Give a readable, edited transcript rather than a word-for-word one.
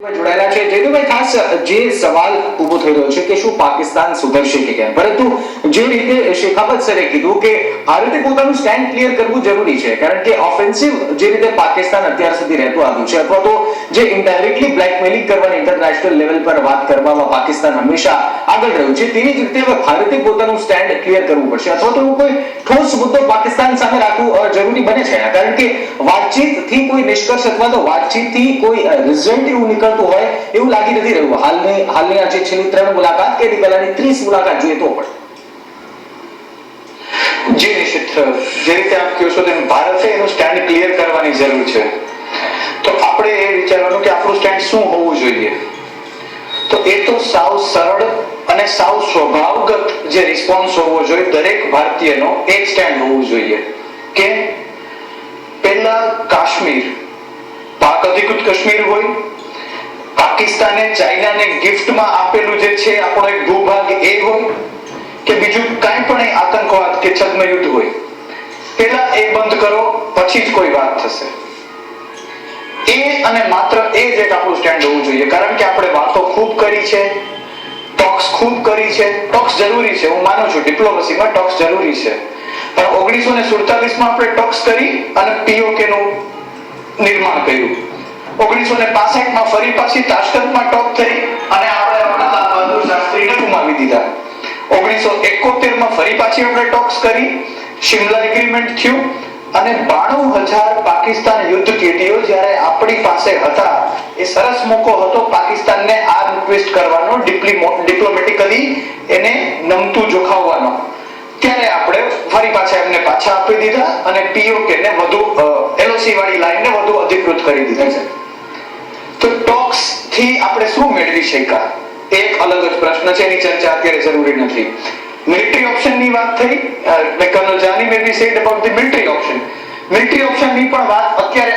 જોડાયેલા છે જેદુભાઈ, ખાસ જે સવાલ ઊભો થઈ રહ્યો છે કે શું પાકિસ્તાન સુધરશે કે કેમ, પરંતુ જે રીતે શેખાવત સરે કીધું કે ભારતે પોતાનું સ્ટેન્ડ ક્લિયર કરવું જરૂરી છે, કારણ કે ઓફેન્સિવ જે રીતે પાકિસ્તાન અત્યાર સુધી રહેતું આવ્યું છે અથવા તો જે ઇનડાયરેક્ટલી બ્લેકમેલિંગ કરવાની ઇન્ટરનેશનલ લેવલ પર વાત કરવામાં પાકિસ્તાન હંમેશા આગળ રહ્યું છે, તેવી જ રીતે હવે ભારતે પોતાનું સ્ટેન્ડ ક્લિયર કરવું પડશે અથવા તો કોઈ ઠોસ મુદ્દો પાકિસ્તાન સામે રાખવું જરૂરી બને છે, કારણ કે વાતચીતથી કોઈ નિષ્કર્ષ અથવા તો વાતચીતથી કોઈ રિઝલ્ટ એવું નીકળતું હોય એવું લાગી નથી રહ્યું. હાલની આ જે છેલ્લી 3 મુલાકાત કે પહેલાની 30 મુલાકાત જોઈએ તો પણ જી નિશ્ચિત, જે રીતે આપ કહો છો તેમ ભારતે એનું સ્ટેન્ડ ક્લિયર કરવાની જરૂર છે. તો આપણે એ વિચારવાનું કે આપણું સ્ટેન્ડ શું હોવું જોઈએ. તો એ તો સાવ સરળ અને સાવ સ્વભાવગત જે રિસ્પોન્સ હોવો જોઈએ દરેક ભારતીયનો એક સ્ટેન્ડ હોવું જોઈએ કે પહેલા કાશ્મીર, પાક અધિકૃત કાશ્મીર હોય, પાકિસ્તાને ચાઇનાને ગિફ્ટમાં આપેલું જે છે આપણો એક ભૂભાગ એ હોય કે બીજું કાંઈ પણ આતંકવાદ કે છદ્મયુદ્ધ હોય, પહેલા એ બંધ કરો, પછી જ કોઈ વાત થશે. એ અને માત્ર એ જ એક આપણું સ્ટેન્ડ હોવું જોઈએ, કારણ કે આપણે વાતો ખૂબ કરી છે, ટોક્સ ખૂબ કરી છે. ટોક્સ જરૂરી છે, હું માનું છું ડિપ્લોમસીમાં ટોક્સ જરૂરી છે, પણ 1947માં આપણે ટોક્સ કરી અને પીઓકે નું નિર્માણ કર્યું. 1965માં ફરી પાછી તાશ્કંતમાં ટોક થઈ અને આપણે આપણા બહાદુર શાસ્ત્રીને ગુમાવી દીધા. 1971માં ફરી પાછી આપણે ટોક્સ કરી, શિમલા એગ્રીમેન્ટ થયું અને 92,000 પાકિસ્તાન યુદ્ધ કેદીઓ જ્યારે આપણી પાસે હતા, એ સરસ મોકો હતો પાકિસ્તાનને આર્મ ટ્વિસ્ટ કરવાનો, ડિપ્લોમેટિકલી એને નમતું જોખાવવાનો. ત્યારે આપણે ફરી પાછા એમને પાછા આપી દીધા અને પીઓકે ને વધુ એલઓસી વાળી લાઈનને વધુ અધિકૃત કરી દીધી છે. તો ટોક્સ થી આપણે શું મેળવી શક્યા એક અલગ જ પ્રશ્ન છે, એની ચર્ચા અત્યારે જરૂરી નથી. મિલિટરી ઓપ્શન ની વાત થઈ, colonel Jani may be said about the military option. Military option ની પણ વાત અત્યારે